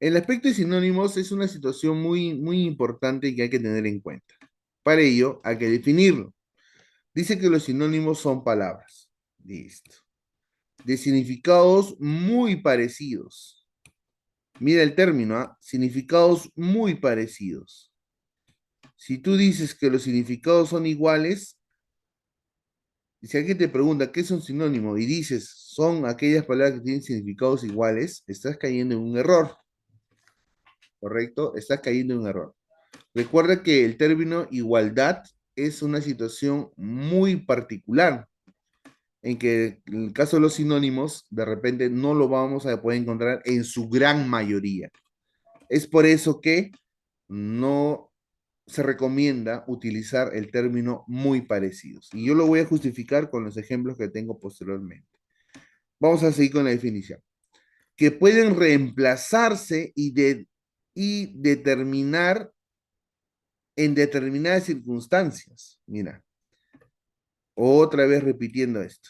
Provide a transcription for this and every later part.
El aspecto de sinónimos es una situación muy importante que hay que tener en cuenta. Para ello, hay que definirlo. Dice que los sinónimos son palabras. Listo. De significados muy parecidos. Mira el término, ¿ah? Significados muy parecidos. Si tú dices que los significados son iguales, si alguien te pregunta qué es un sinónimo y dices son aquellas palabras que tienen significados iguales, estás cayendo en un error, ¿correcto? Estás cayendo en un error. Recuerda que el término igualdad es una situación muy particular, en que en el caso de los sinónimos, de repente no lo vamos a poder encontrar en su gran mayoría. Es por eso que no se recomienda utilizar el término muy parecidos. Y yo lo voy a justificar con los ejemplos que tengo posteriormente. Vamos a seguir con la definición. Que pueden reemplazarse y determinar en determinadas circunstancias. Mira, otra vez repitiendo esto.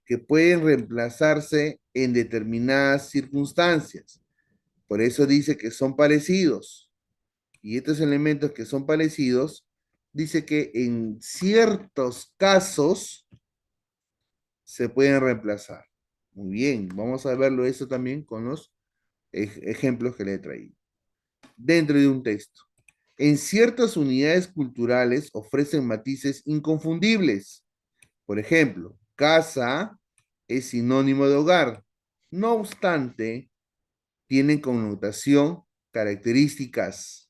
Que pueden reemplazarse en determinadas circunstancias. Por eso dice que son parecidos. Y estos elementos que son parecidos, dice que en ciertos casos se pueden reemplazar. Muy bien, vamos a verlo eso también con los ejemplos que le he traído. Dentro de un texto. En ciertas unidades culturales ofrecen matices inconfundibles. Por ejemplo, casa es sinónimo de hogar. No obstante, tienen connotación, características.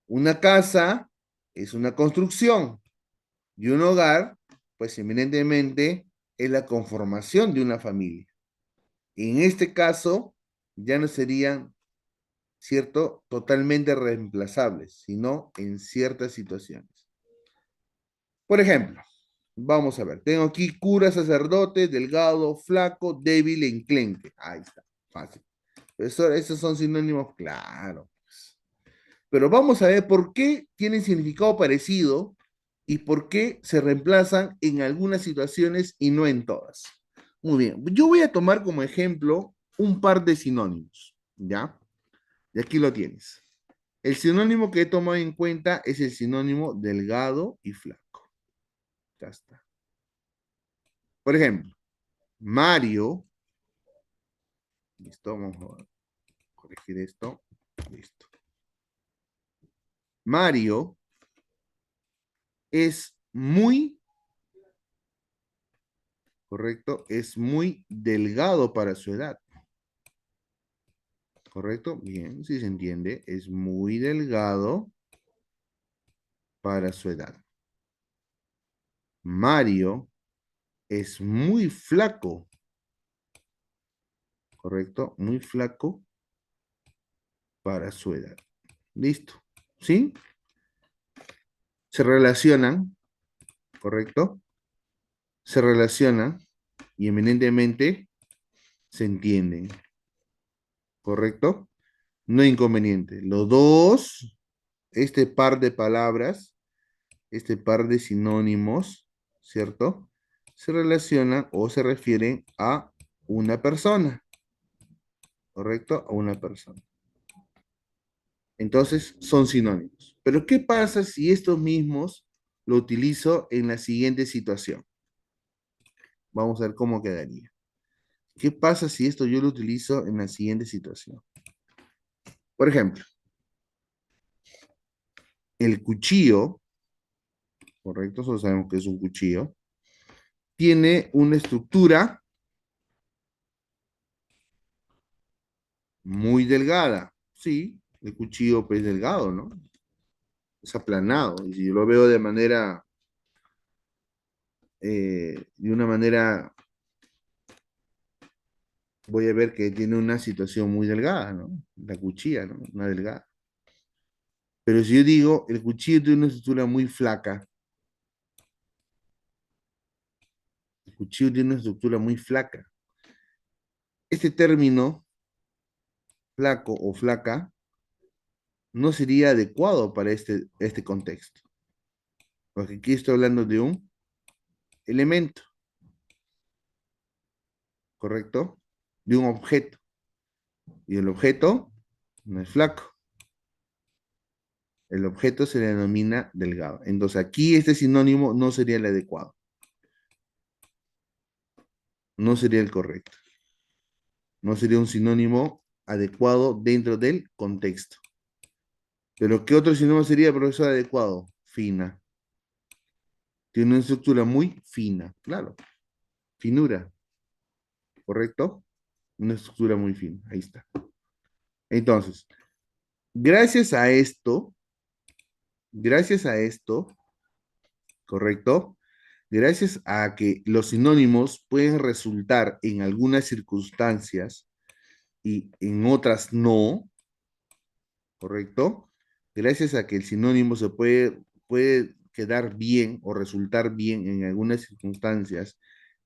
Una casa es una construcción y un hogar, pues eminentemente, es la conformación de una familia. En este caso, ya no serían, ¿cierto?, totalmente reemplazables, sino en ciertas situaciones. Por ejemplo, vamos a ver, tengo aquí cura, sacerdote, delgado, flaco, débil, enclenque. Ahí está, fácil. Esos son sinónimos, claro. Pero vamos a ver por qué tienen significado parecido y por qué se reemplazan en algunas situaciones y no en todas. Muy bien, yo voy a tomar como ejemplo un par de sinónimos, ¿ya? Y aquí lo tienes. El sinónimo que he tomado en cuenta es el sinónimo delgado y flaco. Ya está. Por ejemplo, Mario, listo, vamos a corregir esto, listo. Mario es muy, correcto, es muy delgado para su edad. ¿Correcto? Bien, si se entiende, es muy delgado para su edad. Mario es muy flaco, ¿correcto? Muy flaco para su edad. Listo. ¿Sí? Se relacionan, ¿correcto? Se relacionan y eminentemente se entienden, ¿correcto? No inconveniente. Los dos, este par de palabras, este par de sinónimos, ¿cierto? Se relacionan o se refieren a una persona, ¿correcto? A una persona. Entonces, son sinónimos. Pero, ¿qué pasa si estos mismos lo utilizo en la siguiente situación? Vamos a ver cómo quedaría. ¿Qué pasa si esto yo lo utilizo en la siguiente situación? Por ejemplo, el cuchillo, ¿correcto? Solo sabemos que es un cuchillo, tiene una estructura muy delgada. Sí, el cuchillo pues, es delgado, ¿no? Es aplanado. Y si yo lo veo de una manera, voy a ver que tiene una situación muy delgada, ¿no? La cuchilla, ¿no? Una delgada. Pero si yo digo, el cuchillo tiene una estructura muy flaca, el cuchillo tiene una estructura muy flaca. Este término, flaco o flaca, no sería adecuado para este contexto. Porque aquí estoy hablando de un elemento, ¿correcto? De un objeto. Y el objeto no es flaco. El objeto se le denomina delgado. Entonces aquí este sinónimo no sería el adecuado. No sería el correcto. No sería un sinónimo adecuado dentro del contexto. Pero ¿qué otro sinónimo sería, profesor, adecuado? Fina. Tiene una estructura muy fina. Claro. Finura. ¿Correcto? Una estructura muy fina. Ahí está. Entonces, gracias a esto, ¿correcto? Gracias a que los sinónimos pueden resultar en algunas circunstancias y en otras no, ¿correcto? Gracias a que el sinónimo puede quedar bien o resultar bien en algunas circunstancias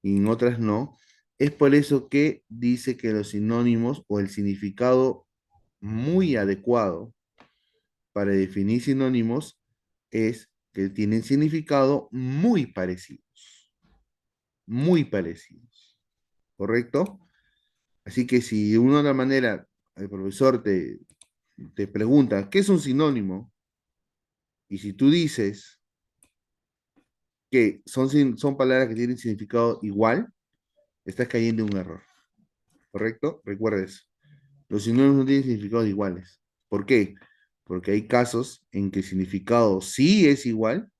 y en otras no, es por eso que dice que los sinónimos o el significado muy adecuado para definir sinónimos es que tienen significado muy parecidos, ¿correcto? Así que si de una u otra manera el profesor te pregunta, ¿qué es un sinónimo? Y si tú dices que son palabras que tienen significado igual, estás cayendo en un error, ¿correcto? Recuerda eso. Los sinónimos no tienen significados iguales. ¿Por qué? Porque hay casos en que el significado sí es igual,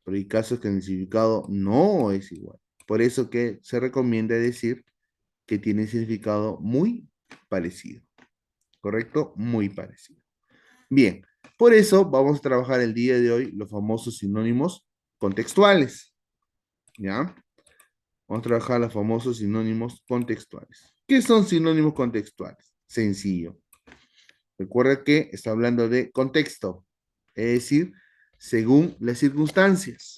pero hay casos que el significado no es igual. Por eso que se recomienda decir que tiene significado muy parecido, ¿correcto? Muy parecido. Bien, por eso vamos a trabajar el día de hoy los famosos sinónimos contextuales, ¿ya? Vamos a trabajar los famosos sinónimos contextuales. ¿Qué son sinónimos contextuales? Sencillo. Recuerda que está hablando de contexto, es decir, según las circunstancias,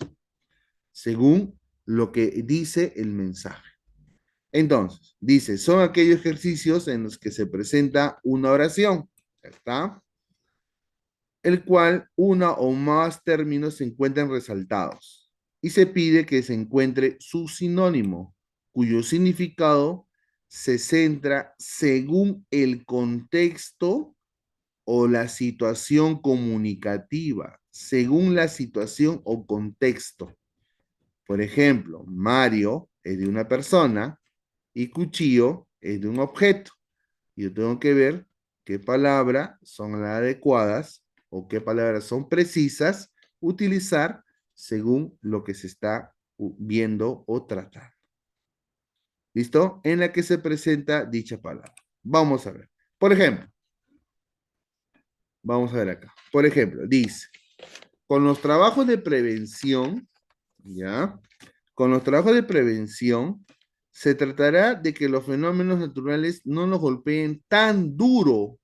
según lo que dice el mensaje. Entonces, dice, son aquellos ejercicios en los que se presenta una oración, ¿está? El cual una o más términos se encuentran resaltados y se pide que se encuentre su sinónimo, cuyo significado se centra según el contexto o la situación comunicativa, según la situación o contexto. Por ejemplo, Mario es de una persona y cuchillo es de un objeto. Yo tengo que ver qué palabras son las adecuadas o qué palabras son precisas utilizar según lo que se está viendo o tratando. ¿Listo? En la que se presenta dicha palabra. Vamos a ver. Por ejemplo, vamos a ver acá. Por ejemplo, dice, con los trabajos de prevención, ¿ya? Con los trabajos de prevención, se tratará de que los fenómenos naturales no nos golpeen tan duro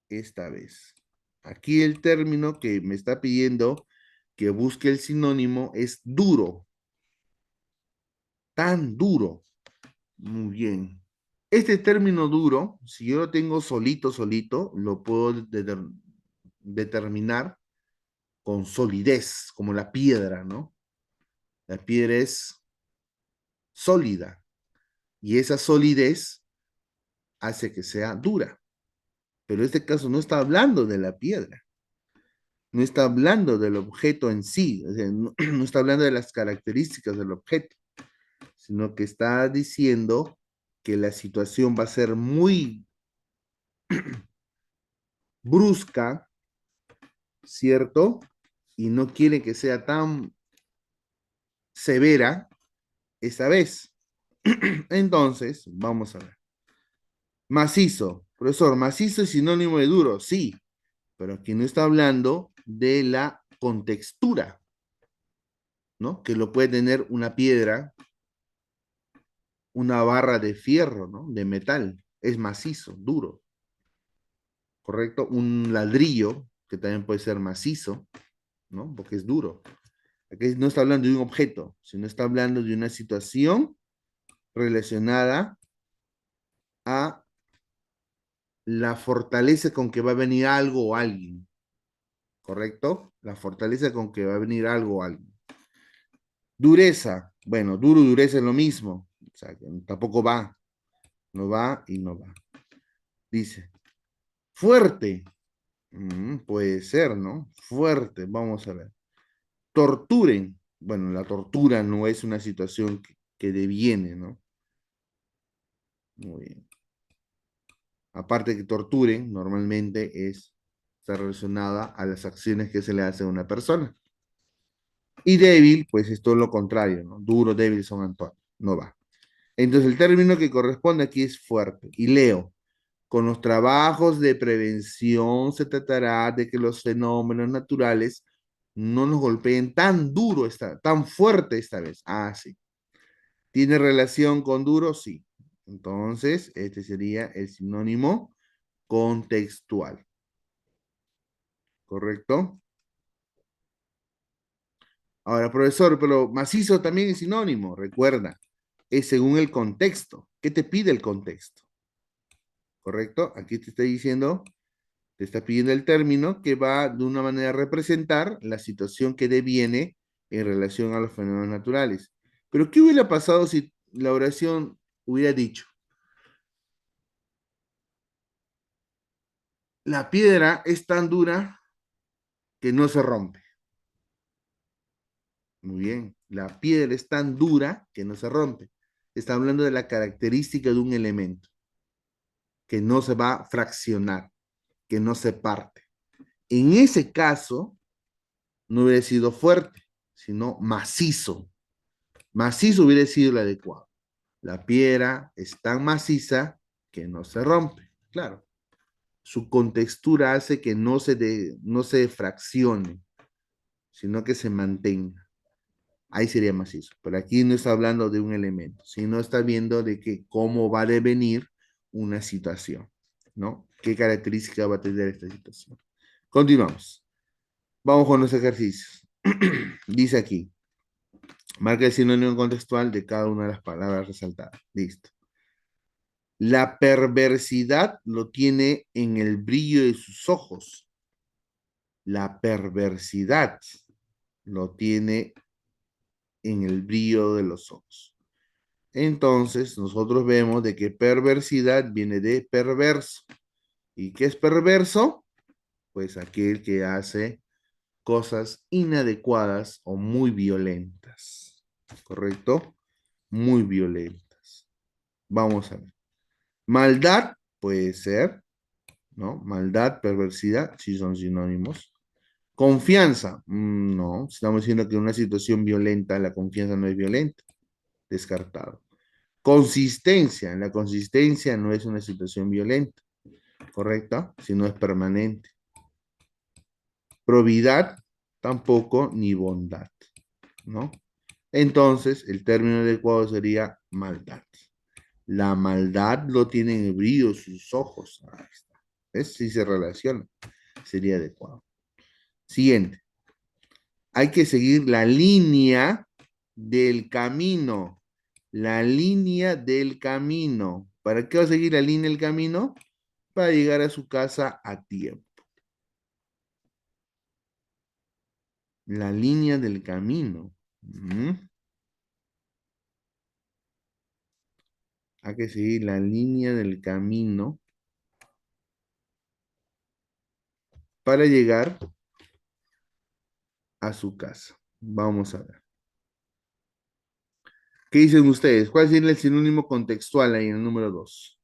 esta vez. Aquí el término que me está pidiendo que busque el sinónimo es duro, tan duro. Muy bien. Este término duro, si yo lo tengo solito, lo puedo determinar con solidez, como la piedra, ¿no? La piedra es sólida y esa solidez hace que sea dura. Pero en este caso no está hablando de la piedra, no está hablando del objeto en sí, o sea, no, no está hablando de las características del objeto, sino que está diciendo que la situación va a ser muy brusca, ¿cierto? Y no quiere que sea tan severa esta vez. Entonces, vamos a ver. Macizo. Profesor, macizo es sinónimo de duro, sí, pero aquí no está hablando de la contextura, ¿no? Que lo puede tener una piedra, una barra de fierro, ¿no? De metal. Es macizo, duro, ¿correcto? Un ladrillo, que también puede ser macizo, ¿no? Porque es duro. Aquí no está hablando de un objeto, sino está hablando de una situación relacionada a la fortaleza con que va a venir algo o alguien, ¿correcto? La fortaleza con que va a venir algo o alguien. Dureza, bueno, duro y dureza es lo mismo, o sea, tampoco va, no va y no va. Dice, Fuerte. Puede ser, ¿no? Fuerte. Vamos a ver. Torturen. Bueno, la tortura no es una situación que deviene, ¿no? Muy bien. Aparte que torturen, normalmente está relacionada a las acciones que se le hace a una persona. Y débil, pues es todo lo contrario, ¿no? Duro, débil, son Antonio. No va. Entonces el término que corresponde aquí es fuerte. Y leo, con los trabajos de prevención se tratará de que los fenómenos naturales no nos golpeen tan duro, tan fuerte esta vez. Ah, sí. ¿Tiene relación con duro? Sí. Entonces, este sería el sinónimo contextual, ¿correcto? Ahora, profesor, pero macizo también es sinónimo, recuerda, es según el contexto. ¿Qué te pide el contexto? ¿Correcto? Aquí te está diciendo, te está pidiendo el término que va de una manera a representar la situación que deviene en relación a los fenómenos naturales. Pero ¿qué hubiera pasado si la oración hubiera dicho, la piedra es tan dura que no se rompe? Muy bien, la piedra es tan dura que no se rompe. Está hablando de la característica de un elemento que no se va a fraccionar, que no se parte. En ese caso, no hubiera sido fuerte, sino macizo. Macizo hubiera sido el adecuado. La piedra es tan maciza que no se rompe. Claro, su contextura hace que no se fraccione, sino que se mantenga. Ahí sería macizo. Pero aquí no está hablando de un elemento, sino está viendo de que cómo va a devenir una situación, ¿no? ¿Qué característica va a tener esta situación? Continuamos. Vamos con los ejercicios. Dice aquí, marca el sinónimo contextual de cada una de las palabras resaltadas. Listo. La perversidad lo tiene en el brillo de sus ojos. La perversidad lo tiene en el brillo de los ojos. Entonces, nosotros vemos de que perversidad viene de perverso. ¿Y qué es perverso? Pues aquel que hace cosas inadecuadas o muy violentas. ¿Correcto? Muy violentas. Vamos a ver. Maldad puede ser, ¿no? Maldad, perversidad, sí son sinónimos. Confianza, no. Estamos diciendo que en una situación violenta la confianza no es violenta. Descartado. Consistencia, la consistencia no es una situación violenta, ¿correcta? Sino es permanente. Probidad, tampoco, ni bondad, ¿no? Entonces, el término adecuado sería maldad. La maldad lo tiene en el brillo de sus ojos. Ahí está. ¿Ves? Si se relaciona, sería adecuado. Siguiente. Hay que seguir la línea del camino. La línea del camino. ¿Para qué va a seguir la línea del camino? Para llegar a su casa a tiempo. La línea del camino. Hay que seguir la línea del camino para llegar a su casa. Vamos a ver. ¿Qué dicen ustedes? ¿Cuál es el sinónimo contextual ahí en el número 2?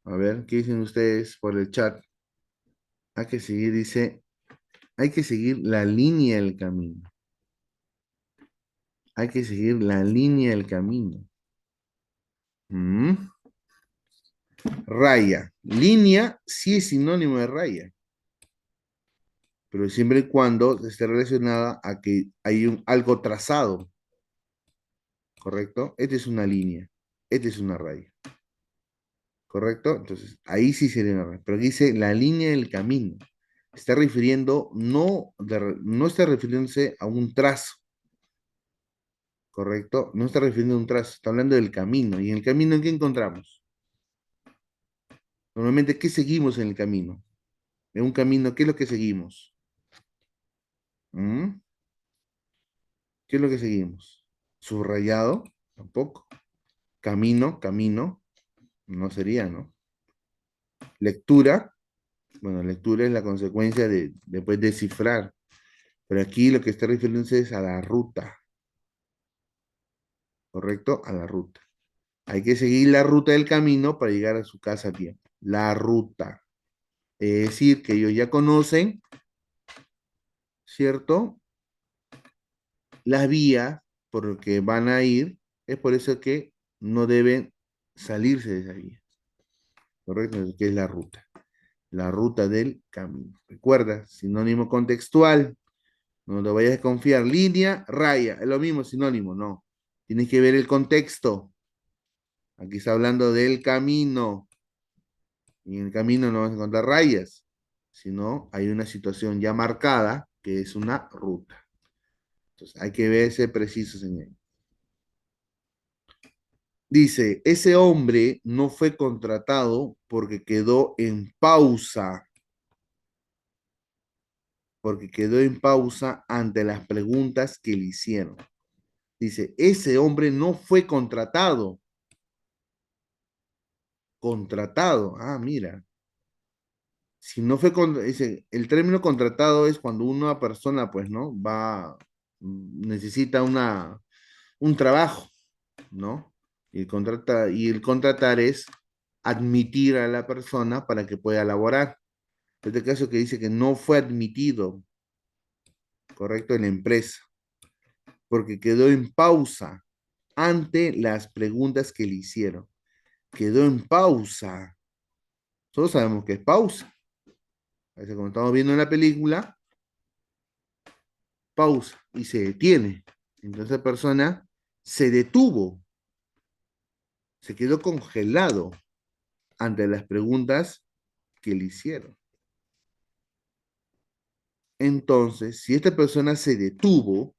A ver, ¿qué dicen ustedes por el chat? Hay que seguir, dice, hay que seguir la línea del camino. Hay que seguir la línea del camino. Mm. Raya. Línea sí es sinónimo de raya, pero siempre y cuando esté relacionada a que hay algo trazado, ¿correcto? Esta es una línea, esta es una raya, ¿correcto? Entonces, ahí sí sería una raya, pero aquí dice la línea del camino. Está refiriendo, no está refiriéndose a un trazo, ¿correcto? No está refiriendo a un trazo, está hablando del camino. ¿Y en el camino en qué encontramos? Normalmente, ¿qué seguimos en el camino? En un camino, ¿qué es lo que seguimos? ¿Mm? ¿Qué es lo que seguimos? Subrayado, tampoco. Camino, camino, no sería, ¿no? Lectura, bueno, lectura es la consecuencia de después descifrar, pero aquí lo que está refiriéndose es a la ruta, ¿correcto? A la ruta. Hay que seguir la ruta del camino para llegar a su casa a tiempo. La ruta. Es decir, que ellos ya conocen, ¿cierto? Las vías por las que van a ir. Es por eso que no deben salirse de esa vía, ¿correcto? Que es la ruta. La ruta del camino. Recuerda, sinónimo contextual. No te vayas a confiar. Línea, raya. Es lo mismo, sinónimo, no. Tienes que ver el contexto. Aquí está hablando del camino. Y en el camino no vas a encontrar rayas, sino hay una situación ya marcada que es una ruta. Entonces hay que verse precisos en ello. Dice, ese hombre no fue contratado porque quedó en pausa ante las preguntas que le hicieron. Dice, ese hombre no fue contratado. Contratado. Ah, mira. Si no fue con, dice, el término contratado es cuando una persona, pues, ¿no? Necesita un trabajo, ¿no? Y el contratar es admitir a la persona para que pueda laborar. En este caso que dice que no fue admitido, correcto, en la empresa, porque quedó en pausa ante las preguntas que le hicieron. Quedó en pausa. Todos sabemos que es pausa. A veces, como estamos viendo en la película, pausa y se detiene. Entonces la persona se detuvo, se quedó congelado ante las preguntas que le hicieron. Entonces, si esta persona se detuvo,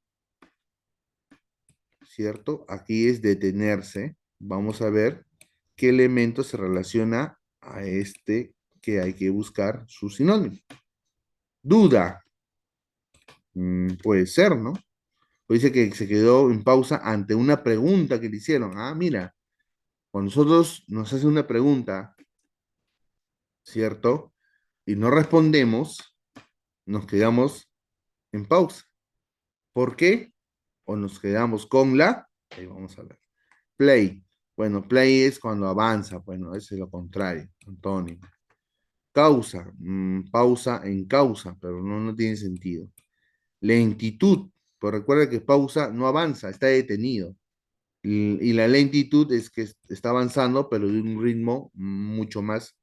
¿cierto? Aquí es detenerse. Vamos a ver qué elemento se relaciona a este que hay que buscar su sinónimo. Duda. Puede ser, ¿no? Pues dice que se quedó en pausa ante una pregunta que le hicieron. Ah, mira, cuando nosotros nos hacen una pregunta, ¿cierto? Y no respondemos, nos quedamos en pausa. ¿Por qué? O nos quedamos con la, ahí vamos a ver, play. Bueno, play es cuando avanza, bueno, ese es lo contrario, antónimo. Causa, pausa en causa, pero no tiene sentido. Lentitud, pues recuerda que pausa no avanza, está detenido. Y la lentitud es que está avanzando, pero de un ritmo mucho más,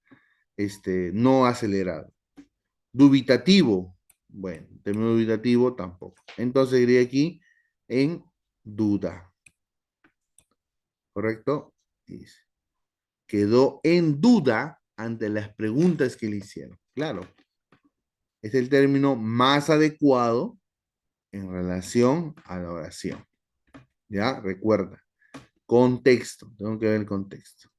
no acelerado. Dubitativo, bueno, término dubitativo tampoco. Entonces iría aquí en duda, ¿correcto? Dice, quedó en duda ante las preguntas que le hicieron. Claro, es el término más adecuado en relación a la oración. ¿Ya? Recuerda, contexto, tengo que ver el contexto.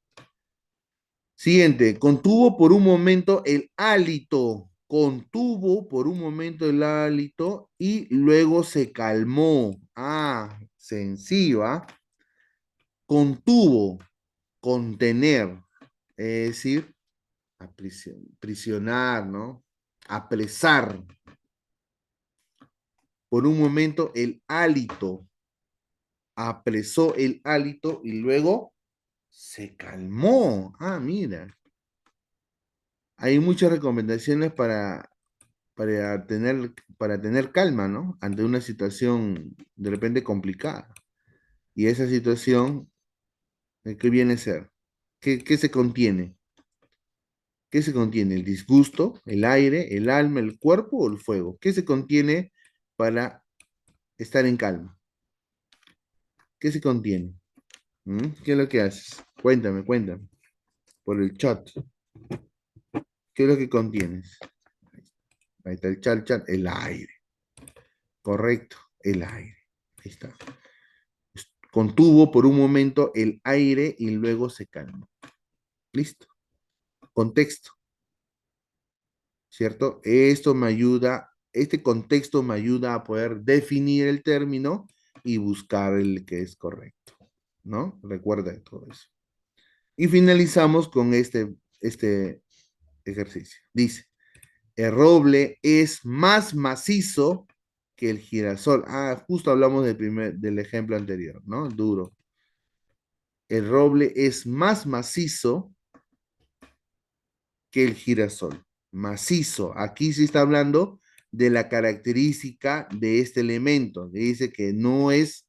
Siguiente, contuvo por un momento el hálito, contuvo por un momento el hálito y luego se calmó. Ah, sencilla. Contuvo, contener, es decir, prisionar, ¿no? Apresar. Por un momento el hálito, apresó el hálito y luego se calmó. Ah, mira. Hay muchas recomendaciones para tener calma, ¿no? Ante una situación de repente complicada. Y esa situación, ¿qué viene a ser? ¿Qué se contiene? ¿Qué se contiene? ¿El disgusto, el aire, el alma, el cuerpo o el fuego? ¿Qué se contiene para estar en calma? ¿Qué se contiene? ¿Qué es lo que haces? Cuéntame, por el chat. ¿Qué es lo que contienes? Ahí está el chat, el aire. Correcto, el aire. Ahí está. Contuvo por un momento el aire y luego se calmó. Listo. Contexto, ¿cierto? Este contexto me ayuda a poder definir el término y buscar el que es correcto, ¿no? Recuerda todo eso. Y finalizamos con este ejercicio. Dice, el roble es más macizo que el girasol. Ah, justo hablamos del ejemplo anterior, ¿no? Duro. El roble es más macizo que el girasol. Macizo. Aquí sí está hablando de la característica de este elemento. Dice que no es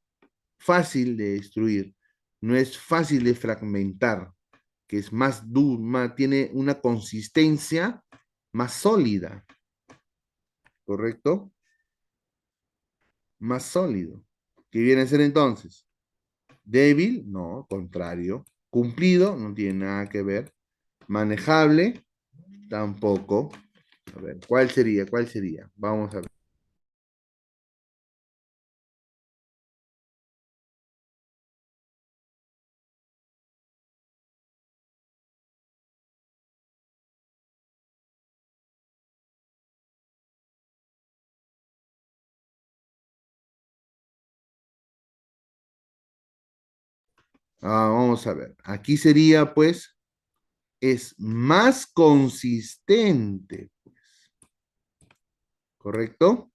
fácil de destruir, no es fácil de fragmentar, que es más duro, tiene una consistencia más sólida, ¿correcto? Más sólido. ¿Qué viene a ser entonces? Débil, no, contrario. Cumplido, no tiene nada que ver. Manejable, tampoco. A ver, ¿cuál sería? ¿Cuál sería? Vamos a ver. Vamos a ver. Aquí sería, pues, es más consistente, ¿correcto?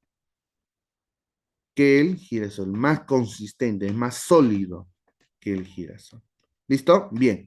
Que el girasol. Más consistente, es más sólido que el girasol. ¿Listo? Bien.